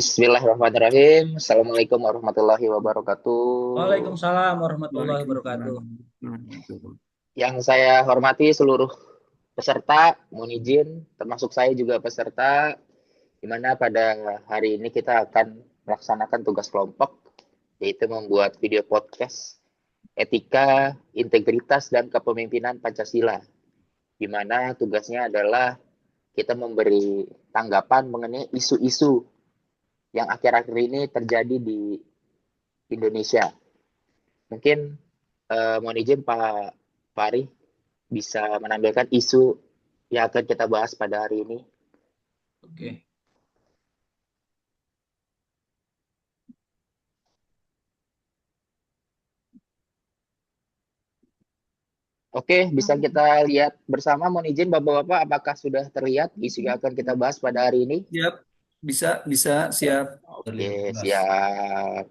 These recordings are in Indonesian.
Bismillahirrahmanirrahim. Assalamualaikum warahmatullahi wabarakatuh. Waalaikumsalam warahmatullahi wabarakatuh. Waalaikumsalam warahmatullahi. Yang saya hormati seluruh peserta, mohon izin, termasuk saya juga peserta, di mana pada hari ini kita akan melaksanakan tugas kelompok, yaitu membuat video podcast etika, integritas, dan kepemimpinan Pancasila, di mana tugasnya adalah kita memberi tanggapan mengenai isu-isu yang akhir-akhir ini terjadi di Indonesia. Mungkin mohon izin Pak Fari bisa menampilkan isu yang akan kita bahas pada hari ini. Oke. Oke, bisa kita lihat bersama. Mohon izin Bapak-Bapak, apakah sudah terlihat isu yang akan kita bahas pada hari ini? Siap, bisa, siap. Terlihat Oke, jelas. siap.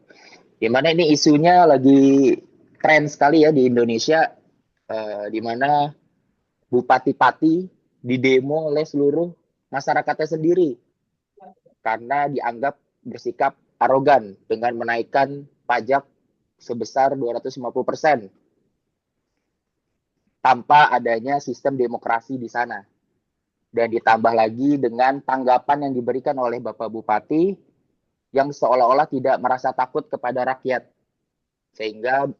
Dimana ini isunya lagi tren sekali ya di Indonesia, di mana bupati-pati didemo oleh seluruh masyarakatnya sendiri karena dianggap bersikap arogan dengan menaikkan pajak sebesar 250% tanpa adanya sistem demokrasi di sana. Dan ditambah lagi dengan tanggapan yang diberikan oleh Bapak Bupati yang seolah-olah tidak merasa takut kepada rakyat. Sehingga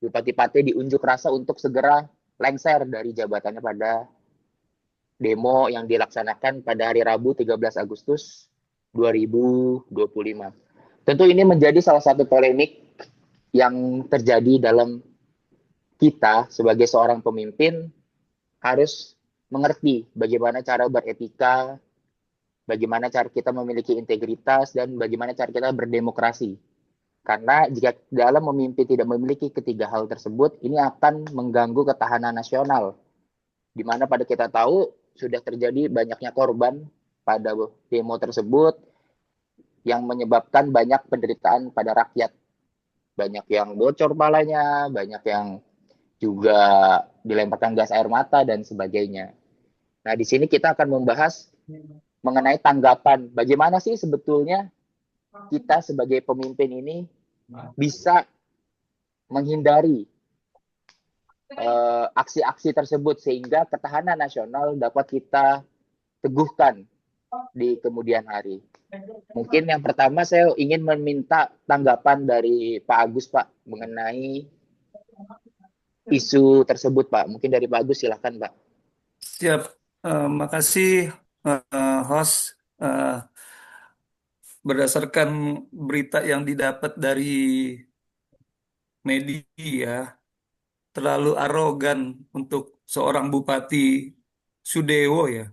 Bupati Pati diunjuk rasa untuk segera lengser dari jabatannya pada demo yang dilaksanakan pada hari Rabu 13 Agustus 2025. Tentu ini menjadi salah satu polemik yang terjadi dalam kita sebagai seorang pemimpin harus mengerti bagaimana cara beretika, bagaimana cara kita memiliki integritas, dan bagaimana cara kita berdemokrasi. Karena jika dalam memimpin tidak memiliki ketiga hal tersebut, ini akan mengganggu ketahanan nasional. Di mana pada kita tahu sudah terjadi banyaknya korban pada demo tersebut yang menyebabkan banyak penderitaan pada rakyat. Banyak yang bocor palanya, banyak yang juga dilemparkan gas air mata dan sebagainya. Nah, di sini kita akan membahas mengenai tanggapan bagaimana sih sebetulnya kita sebagai pemimpin ini bisa menghindari aksi-aksi tersebut sehingga ketahanan nasional dapat kita teguhkan di kemudian hari. Mungkin yang pertama saya ingin meminta tanggapan dari Pak Agus, Pak, mengenai isu tersebut, Pak. Mungkin dari Pak Agus, silakan, Pak. Siap. Makasih, host. Berdasarkan berita yang didapat dari media, terlalu arogan untuk seorang Bupati Sudewo ya.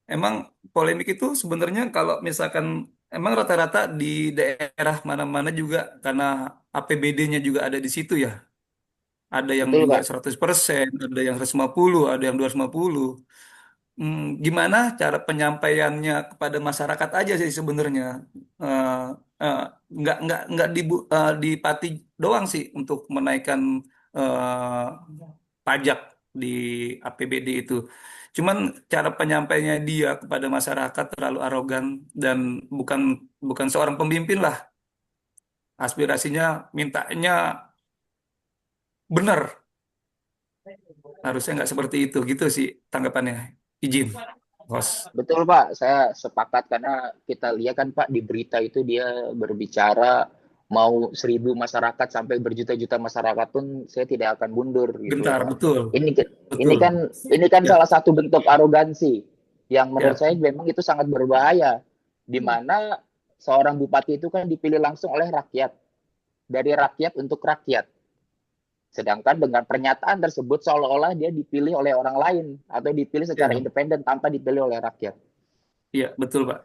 Emang polemik itu sebenarnya kalau misalkan emang rata-rata di daerah mana-mana juga karena APBD-nya juga ada di situ ya. Ada yang Betul, juga Pak. 100%, ada yang 150, ada yang 250. Gimana cara penyampaiannya kepada masyarakat aja sih sebenarnya. Eh, eh, nggak di Pati doang sih untuk menaikkan eh, pajak di APBD itu. Cuman cara penyampaiannya dia kepada masyarakat terlalu arogan dan bukan bukan seorang pemimpin lah. Aspirasinya mintanya benar. Harusnya nggak seperti itu gitu sih tanggapannya. Izin, bos. Betul, Pak. Saya sepakat karena kita lihat kan, Pak, di berita itu dia berbicara mau 1.000 masyarakat sampai berjuta-juta masyarakat pun saya tidak akan mundur gitu loh, Gentar, Pak. betul, Ini ini betul. kan ini kan Ya, salah satu bentuk arogansi yang menurut ya, saya memang itu sangat berbahaya, di mana seorang bupati itu kan dipilih langsung oleh rakyat, dari rakyat untuk rakyat. Sedangkan dengan pernyataan tersebut seolah-olah dia dipilih oleh orang lain atau dipilih secara ya, independen tanpa dipilih oleh rakyat. ya, betul, Pak.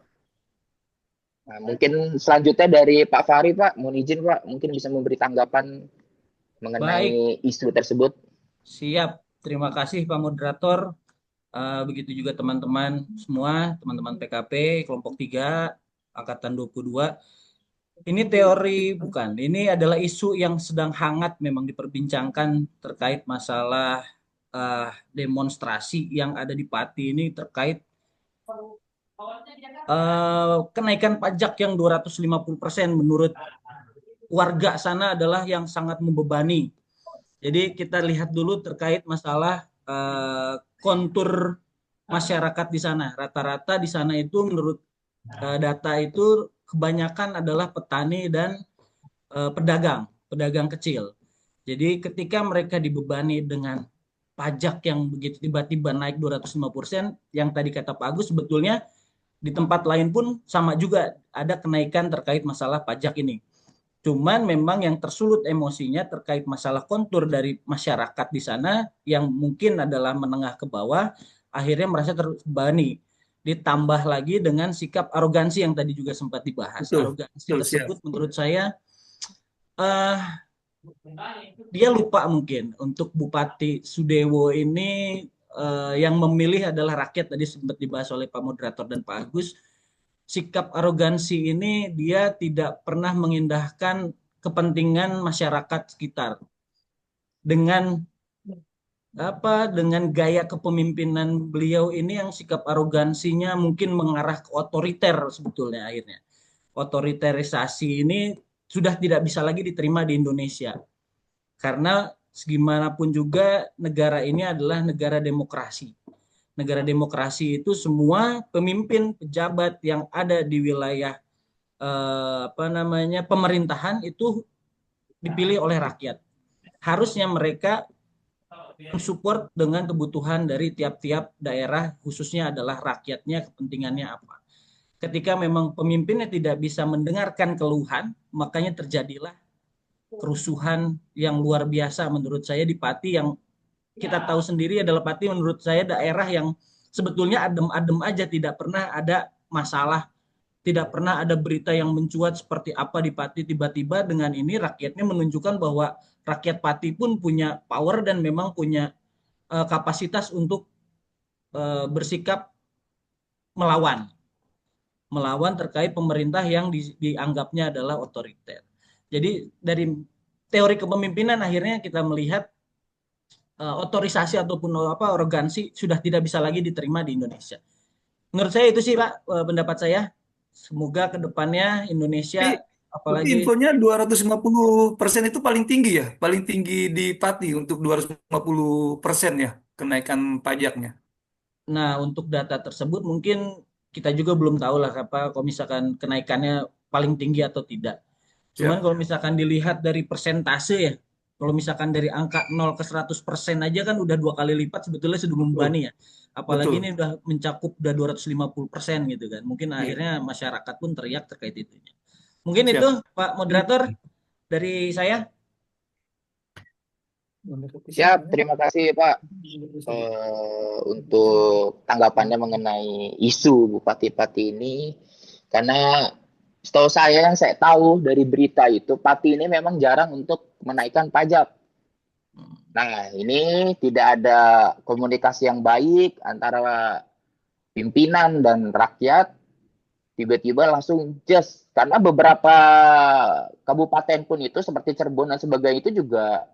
Nah, mungkin selanjutnya dari Pak Fahri, Pak, mohon izin, Pak, mungkin bisa memberi tanggapan Baik, mengenai isu tersebut. siap. Terima kasih Pak Moderator. Begitu juga teman-teman semua, teman-teman PKP, kelompok 3, Angkatan 22. Ini teori bukan, ini adalah isu yang sedang hangat memang diperbincangkan terkait masalah demonstrasi yang ada di Pati ini terkait kenaikan pajak yang 250% menurut warga sana adalah yang sangat membebani. Jadi kita lihat dulu terkait masalah kontur masyarakat di sana. Rata-rata di sana itu menurut data itu kebanyakan adalah petani dan pedagang kecil. Jadi ketika mereka dibebani dengan pajak yang begitu tiba-tiba naik 250%, yang tadi kata Pak Agus sebetulnya di tempat lain pun sama juga ada kenaikan terkait masalah pajak ini. Cuman memang yang tersulut emosinya terkait masalah kontur dari masyarakat di sana yang mungkin adalah menengah ke bawah, akhirnya merasa terbebani. Ditambah lagi dengan sikap arogansi yang tadi juga sempat dibahas. Betul, Arogansi betul, siap. tersebut menurut saya eh, dia lupa mungkin untuk Bupati Sudewo ini yang memilih adalah rakyat, tadi sempat dibahas oleh Pak Moderator dan Pak Agus. Sikap arogansi ini dia tidak pernah mengindahkan kepentingan masyarakat sekitar. Dengan gaya kepemimpinan beliau ini yang sikap arogansinya mungkin mengarah ke otoriter sebetulnya akhirnya. Otoriterisasi ini sudah tidak bisa lagi diterima di Indonesia. Karena segimanapun juga negara ini adalah negara demokrasi. Negara demokrasi itu semua pemimpin pejabat yang ada di wilayah pemerintahan itu dipilih oleh rakyat. Harusnya mereka mensupport dengan kebutuhan dari tiap-tiap daerah, khususnya adalah rakyatnya, kepentingannya apa. Ketika memang pemimpinnya tidak bisa mendengarkan keluhan, makanya terjadilah kerusuhan yang luar biasa menurut saya di Pati, yang kita tahu sendiri adalah Pati menurut saya daerah yang sebetulnya adem-adem aja, tidak pernah ada masalah, tidak pernah ada berita yang mencuat seperti apa di Pati. Tiba-tiba dengan ini rakyatnya menunjukkan bahwa rakyat Pati pun punya power dan memang punya kapasitas untuk bersikap melawan terkait pemerintah yang dianggapnya adalah otoriter. Jadi dari teori kepemimpinan akhirnya kita melihat otorisasi ataupun arogansi sudah tidak bisa lagi diterima di Indonesia. Menurut saya itu sih Pak pendapat saya. Semoga kedepannya Tapi, Indonesia tapi apalagi. infonya 250% itu paling tinggi ya, paling tinggi di Pati untuk 250% ya kenaikan pajaknya. Nah, untuk data tersebut mungkin kita juga belum tahu lah apa kalau misalkan kenaikannya paling tinggi atau tidak. Cuman Siap, kalau misalkan dilihat dari persentase ya, kalau misalkan dari angka 0 ke 100% aja kan udah 2 kali lipat sebetulnya sudah membebani betul, ya. Apalagi ini betul. udah mencakup udah 250% gitu kan. Mungkin Iya, akhirnya masyarakat pun teriak terkait itu. Mungkin itu siap. Pak Moderator dari saya. Siap, terima kasih Pak untuk tanggapannya mengenai isu Bupati Pati ini. Karena setahu saya yang saya tahu dari berita itu, Pati ini memang jarang untuk menaikkan pajak. Nah, ini tidak ada komunikasi yang baik antara pimpinan dan rakyat. Tiba-tiba langsung just karena beberapa kabupaten pun itu seperti Cirebon dan sebagainya itu juga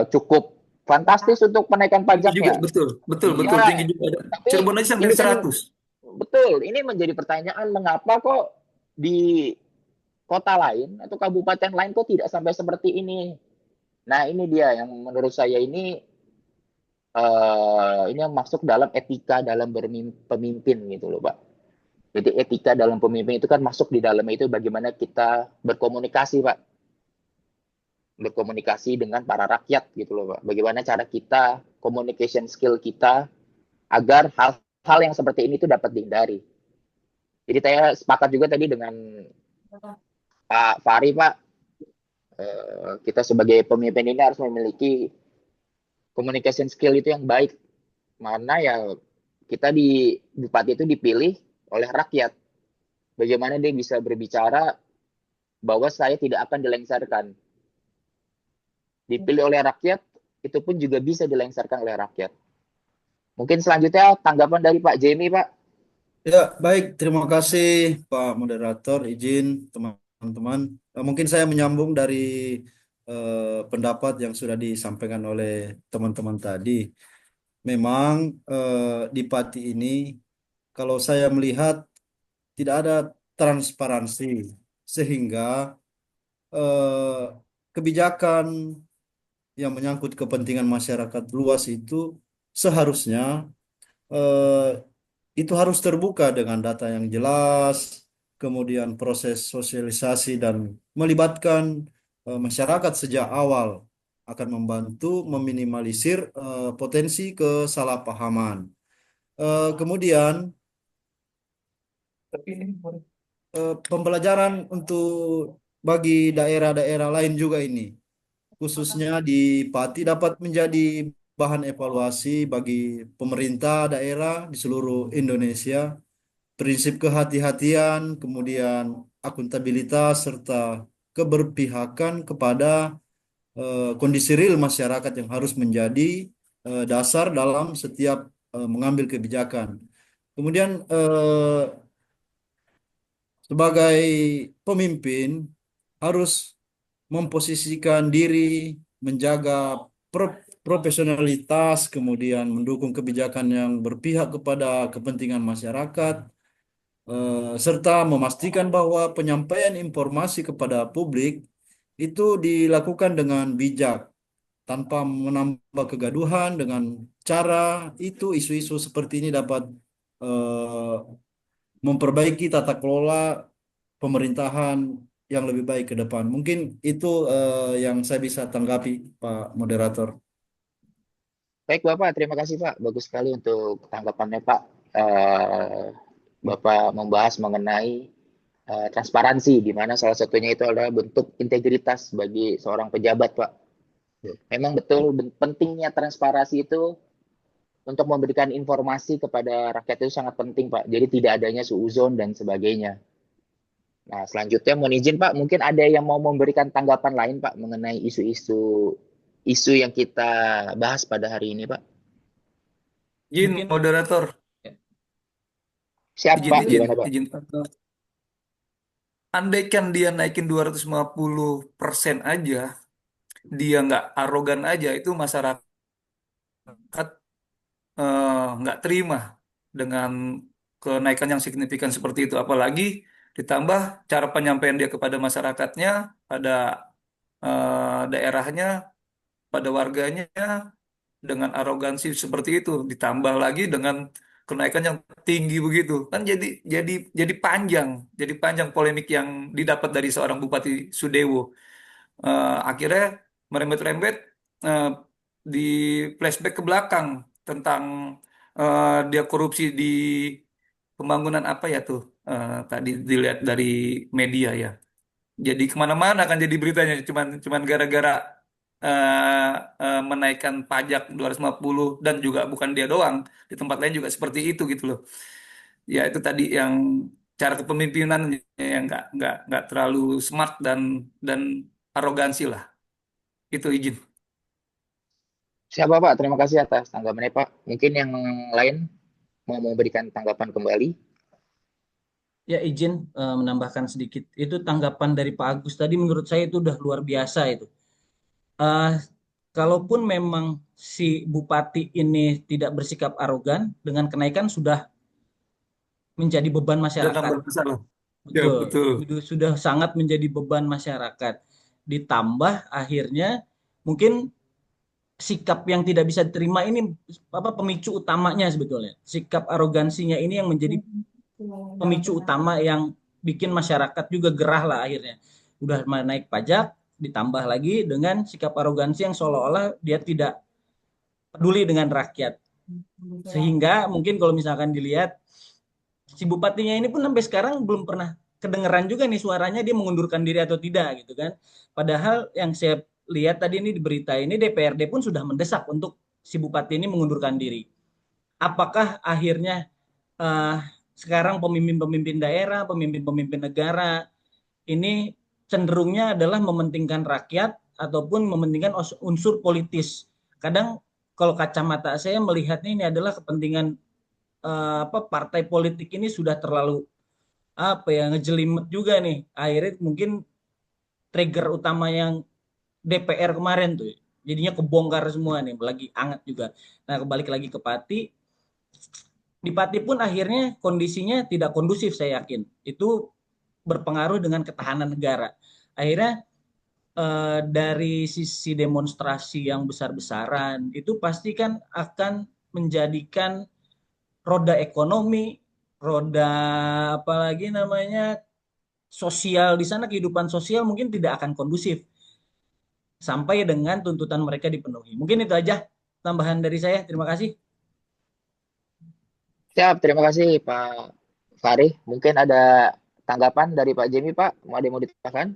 cukup fantastis untuk menaikkan Tinggi juga, pajaknya. betul, betul, betul tinggi Iya, juga. tapi Cirebon aja sampai ini kan 100. betul, ini menjadi pertanyaan mengapa kok di kota lain atau kabupaten lain kok tidak sampai seperti ini. Nah, ini dia yang menurut saya ini yang masuk dalam etika dalam pemimpin gitu loh, Pak. Jadi etika dalam pemimpin itu kan masuk di dalam itu bagaimana kita berkomunikasi, Pak. Berkomunikasi dengan para rakyat gitu loh, Pak. Bagaimana cara kita, communication skill kita agar hal-hal yang seperti ini itu dapat dihindari. Jadi saya sepakat juga tadi dengan Pak Fahri, Pak. Kita sebagai pemimpin ini harus memiliki communication skill itu yang baik. Mana ya kita di bupati itu dipilih oleh rakyat. Bagaimana dia bisa berbicara bahwa saya tidak akan dilengsarkan. Dipilih oleh rakyat, itu pun juga bisa dilengsarkan oleh rakyat. Mungkin selanjutnya tanggapan dari Pak Jamie, Pak. Ya, baik. Terima kasih Pak Moderator. Izin teman-teman. Mungkin saya menyambung dari pendapat yang sudah disampaikan oleh teman-teman tadi. Memang di Pati ini kalau saya melihat tidak ada transparansi sehingga eh, kebijakan yang menyangkut kepentingan masyarakat luas itu seharusnya eh, itu harus terbuka dengan data yang jelas, kemudian proses sosialisasi dan melibatkan masyarakat sejak awal akan membantu meminimalisir potensi kesalahpahaman. Kemudian Tapi ini pembelajaran untuk bagi daerah-daerah lain juga ini, khususnya di Pati dapat menjadi bahan evaluasi bagi pemerintah daerah di seluruh Indonesia. Prinsip kehati-hatian, kemudian akuntabilitas serta keberpihakan kepada kondisi real masyarakat yang harus menjadi dasar dalam setiap mengambil kebijakan. Kemudian sebagai pemimpin harus memposisikan diri, menjaga profesionalitas, kemudian mendukung kebijakan yang berpihak kepada kepentingan masyarakat, serta memastikan bahwa penyampaian informasi kepada publik itu dilakukan dengan bijak, tanpa menambah kegaduhan. Dengan cara itu, isu-isu seperti ini dapat eh, memperbaiki tata kelola pemerintahan yang lebih baik ke depan. Mungkin itu yang saya bisa tanggapi, Pak Moderator. Baik Bapak, terima kasih Pak. Bagus sekali untuk tanggapannya Pak. Eh, Bapak membahas mengenai transparansi, di mana salah satunya itu adalah bentuk integritas bagi seorang pejabat Pak. Memang betul pentingnya transparansi itu untuk memberikan informasi kepada rakyat itu sangat penting Pak. Jadi tidak adanya suuzon dan sebagainya. Nah, selanjutnya mohon izin Pak, mungkin ada yang mau memberikan tanggapan lain Pak mengenai isu yang kita bahas pada hari ini Pak. izin Mungkin moderator, ya, Siap izin Pak, izin gimana Pak? izin. Andaikan dia naikin 250% aja, dia nggak arogan aja, itu masyarakat nggak terima dengan kenaikan yang signifikan seperti itu. Apalagi ditambah cara penyampaian dia kepada masyarakatnya, pada daerahnya, pada warganya dengan arogansi seperti itu, ditambah lagi dengan kenaikan yang tinggi begitu, kan jadi jadi panjang polemik yang didapat dari seorang Bupati Sudewo. Akhirnya merembet-rembet, eh, di flashback ke belakang tentang dia korupsi di pembangunan apa ya tuh, tadi dilihat dari media ya. Jadi kemana-mana kan jadi beritanya, cuman cuman gara-gara eh, menaikkan pajak 250, dan juga bukan dia doang, di tempat lain juga seperti itu gitu loh. Ya itu tadi yang cara kepemimpinan yang nggak terlalu smart dan arogansi lah. Itu izin. Siapa Pak? Terima kasih atas tanggapannya Pak. Mungkin yang lain mau memberikan tanggapan kembali. ya izin menambahkan sedikit. Itu tanggapan dari Pak Agus tadi menurut saya itu udah luar biasa itu. Eh, Kalaupun memang si bupati ini tidak bersikap arogan, dengan kenaikan sudah menjadi beban Dan masyarakat. tambah besar lah. Ya Betul, betul. itu sudah sangat menjadi beban masyarakat. Ditambah akhirnya mungkin sikap yang tidak bisa diterima ini apa pemicu utamanya sebetulnya. Sikap arogansinya ini yang menjadi pemicu utama yang bikin masyarakat juga gerah lah akhirnya. Udah naik pajak, ditambah lagi dengan sikap arogansi yang seolah-olah dia tidak peduli dengan rakyat. Sehingga mungkin kalau misalkan dilihat si bupatinya ini pun sampai sekarang belum pernah kedengeran juga nih suaranya dia mengundurkan diri atau tidak gitu kan. Padahal yang saya lihat tadi ini di berita ini DPRD pun sudah mendesak untuk si bupati ini mengundurkan diri. Apakah akhirnya uh, sekarang pemimpin-pemimpin daerah, pemimpin-pemimpin negara ini cenderungnya adalah mementingkan rakyat ataupun mementingkan unsur politis. Kadang kalau kacamata saya melihatnya ini adalah kepentingan partai politik ini sudah terlalu apa ya ngejelimet juga nih. Akhirnya mungkin trigger utama yang DPR kemarin tuh. Jadinya kebongkar semua nih, lagi hangat juga. Nah, kembali lagi ke Pati, Di Pati pun akhirnya kondisinya tidak kondusif, saya yakin. Itu berpengaruh dengan ketahanan negara. Akhirnya dari sisi demonstrasi yang besar-besaran itu pasti kan akan menjadikan roda ekonomi, roda apalagi namanya sosial di sana, kehidupan sosial mungkin tidak akan kondusif sampai dengan tuntutan mereka dipenuhi. Mungkin itu aja tambahan dari saya. Terima kasih. Siap, terima kasih Pak Fahri. Mungkin ada tanggapan dari Pak Jemi, Pak. Mau ada yang mau ditambahkan?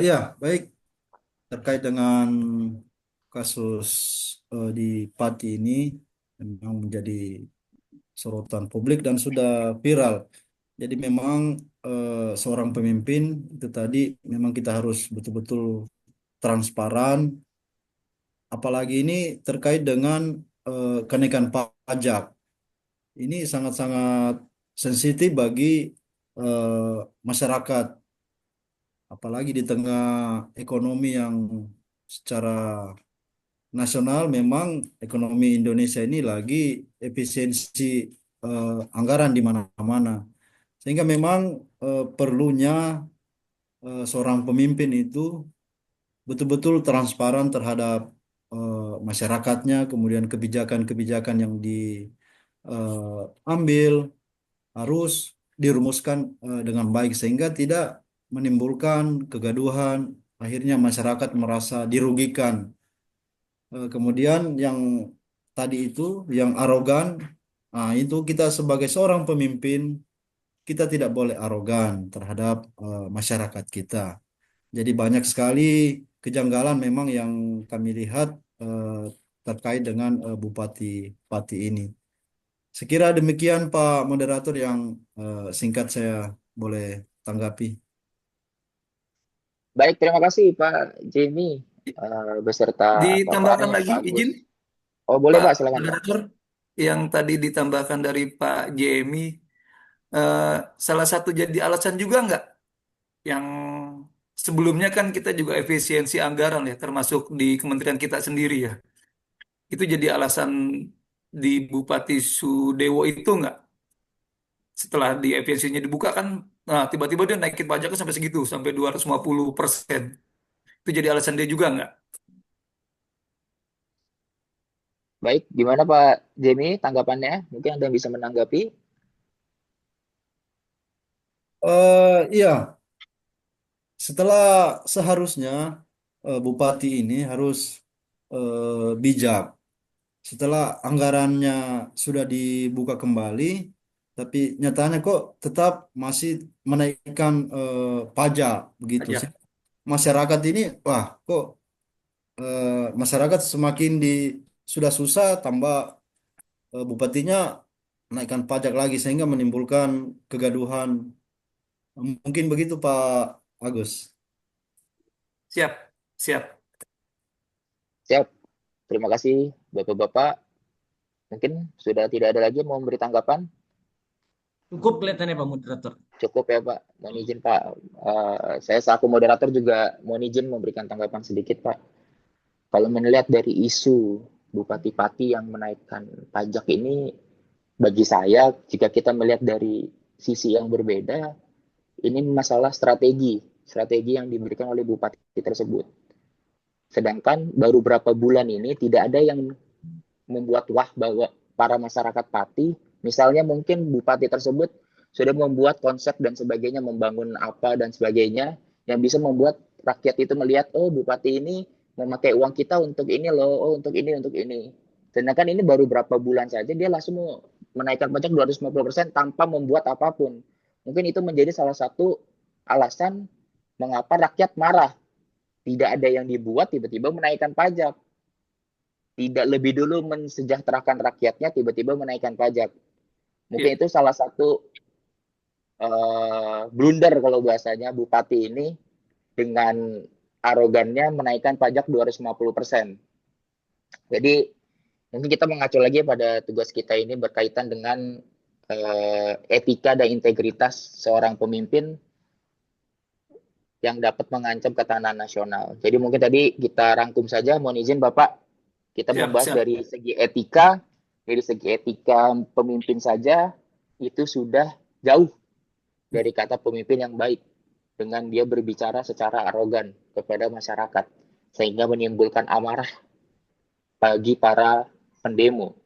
Ya, baik. Terkait dengan kasus di Pati ini memang menjadi sorotan publik dan sudah viral. Jadi memang seorang pemimpin itu tadi memang kita harus betul-betul transparan, apalagi ini terkait dengan kenaikan pajak. Ini sangat-sangat sensitif bagi masyarakat, apalagi di tengah ekonomi yang secara nasional memang ekonomi Indonesia ini lagi efisiensi anggaran di mana-mana. Sehingga memang perlunya seorang pemimpin itu betul-betul transparan terhadap masyarakatnya, kemudian kebijakan-kebijakan yang diambil harus dirumuskan dengan baik sehingga tidak menimbulkan kegaduhan, akhirnya masyarakat merasa dirugikan. Kemudian yang tadi itu, yang arogan, nah itu kita sebagai seorang pemimpin, kita tidak boleh arogan terhadap masyarakat kita. Jadi banyak sekali kejanggalan memang yang kami lihat terkait dengan Bupati Pati ini. Sekira demikian Pak Moderator yang singkat saya boleh tanggapi. Baik, terima kasih Pak Jemi beserta Pak Fahri Ditambahkan dan lagi, Pak Agus. izin Oh, boleh Pak Pak, silakan Pak. Moderator, yang tadi ditambahkan dari Pak Jemi, eh, salah satu jadi alasan juga nggak yang sebelumnya kan kita juga efisiensi anggaran ya, termasuk di kementerian kita sendiri ya. Itu jadi alasan di Bupati Sudewo itu nggak? Setelah di efisiensinya dibuka kan, nah tiba-tiba dia naikin pajaknya sampai segitu, sampai 250%. Itu jadi alasan dia juga nggak? Baik, gimana Pak Jemi tanggapannya? Mungkin ada yang bisa menanggapi. Iya, setelah seharusnya Bupati ini harus bijak. Setelah anggarannya sudah dibuka kembali, tapi nyatanya kok tetap masih menaikkan pajak begitu sih. Pajak. Masyarakat ini, wah kok masyarakat semakin sudah susah, tambah bupatinya naikkan pajak lagi sehingga menimbulkan kegaduhan. Mungkin begitu Pak Agus. Siap, siap. Siap, terima kasih Bapak-Bapak. Mungkin sudah tidak ada lagi yang mau memberi tanggapan. Cukup kelihatannya Pak Moderator. Cukup ya Pak, mohon izin Pak. Saya selaku moderator juga mohon izin memberikan tanggapan sedikit Pak. Kalau melihat dari isu Bupati Pati yang menaikkan pajak ini, bagi saya jika kita melihat dari sisi yang berbeda, ini masalah strategi yang diberikan oleh Bupati tersebut. Sedangkan baru berapa bulan ini tidak ada yang membuat wah bahwa para masyarakat Pati, misalnya mungkin Bupati tersebut sudah membuat konsep dan sebagainya, membangun apa dan sebagainya, yang bisa membuat rakyat itu melihat, oh Bupati ini memakai uang kita untuk ini loh, oh untuk ini, untuk ini. Sedangkan ini baru berapa bulan saja, dia langsung menaikkan pajak 250% tanpa membuat apapun. Mungkin itu menjadi salah satu alasan mengapa rakyat marah. Tidak ada yang dibuat, tiba-tiba menaikkan pajak. Tidak lebih dulu mensejahterakan rakyatnya, tiba-tiba menaikkan pajak. Mungkin Iya. itu salah satu blunder kalau bahasanya Bupati ini dengan arogannya menaikkan pajak 250%. Jadi mungkin kita mengacu lagi pada tugas kita ini berkaitan dengan etika dan integritas seorang pemimpin yang dapat mengancam ketahanan nasional. Jadi mungkin tadi kita rangkum saja, mohon izin Bapak, kita Siap, membahas siap. dari segi etika Dari segi etika pemimpin saja itu sudah jauh dari kata pemimpin yang baik dengan dia berbicara secara arogan kepada masyarakat sehingga menimbulkan amarah bagi para pendemo.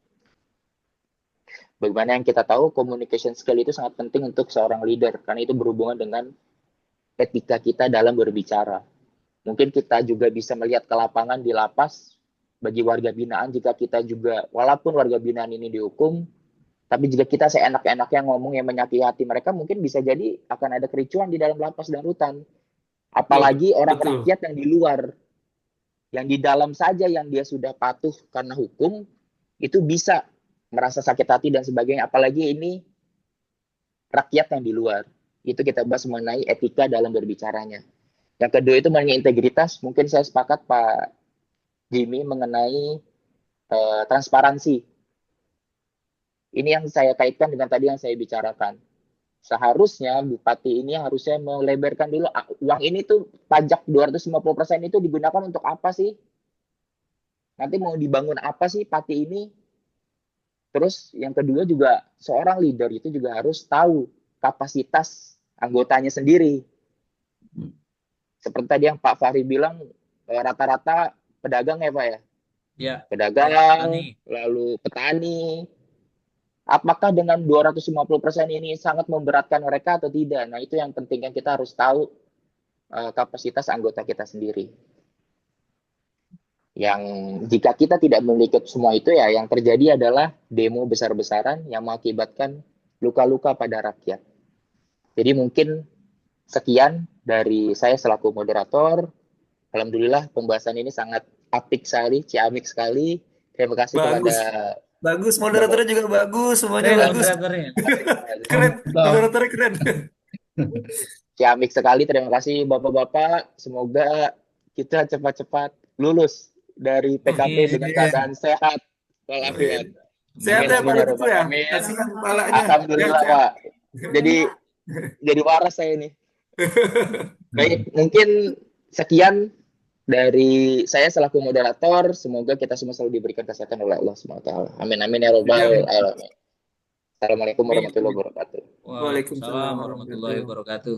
Bagaimana yang kita tahu communication skill itu sangat penting untuk seorang leader karena itu berhubungan dengan etika kita dalam berbicara. Mungkin kita juga bisa melihat ke lapangan di lapas bagi warga binaan jika kita juga walaupun warga binaan ini dihukum tapi jika kita seenak-enaknya ngomong yang menyakiti hati mereka mungkin bisa jadi akan ada kericuan di dalam lapas dan rutan. Apalagi orang betul. rakyat yang di luar, yang di dalam saja yang dia sudah patuh karena hukum itu bisa merasa sakit hati dan sebagainya. Apalagi ini rakyat yang di luar. Itu kita bahas mengenai etika dalam berbicaranya. Yang kedua itu mengenai integritas. Mungkin saya sepakat Pak Jimmy mengenai transparansi. Ini yang saya kaitkan dengan tadi yang saya bicarakan. Seharusnya bupati ini harusnya melebarkan dulu uang ini tuh pajak 250% itu digunakan untuk apa sih? Nanti mau dibangun apa sih pati ini? Terus yang kedua juga seorang leader itu juga harus tahu kapasitas anggotanya sendiri. Seperti tadi yang Pak Fahri bilang rata-rata pedagang ya Pak ya? Ya, Pedagang, petani. lalu petani. Apakah dengan 250% ini sangat memberatkan mereka atau tidak? Nah, itu yang penting yang kita harus tahu kapasitas anggota kita sendiri. Yang jika kita tidak memiliki semua itu ya yang terjadi adalah demo besar-besaran yang mengakibatkan luka-luka pada rakyat. Jadi mungkin sekian dari saya selaku moderator. Alhamdulillah pembahasan ini sangat apik sekali, ciamik sekali. Terima kasih Bagus. kepada Bagus, moderatornya juga bagus, semuanya Keren bagus. moderatornya. Keren, Mantap. moderatornya keren. ciamik sekali. Terima kasih Bapak-bapak. Semoga kita cepat-cepat lulus dari PKP Amin. dengan keadaan sehat walafiat. Sehat Amin, ya amin, Pak ya itu Rabbal ya. alamin. Kasihan kepalanya. Alhamdulillah Sehat. Pak. Jadi waras saya ini. Baik, mungkin sekian dari saya selaku moderator. Semoga kita semua selalu diberikan kesehatan oleh Allah SWT. Amin amin ya Rabbal alamin. Assalamualaikum warahmatullahi wabarakatuh. Waalaikumsalam warahmatullahi wabarakatuh.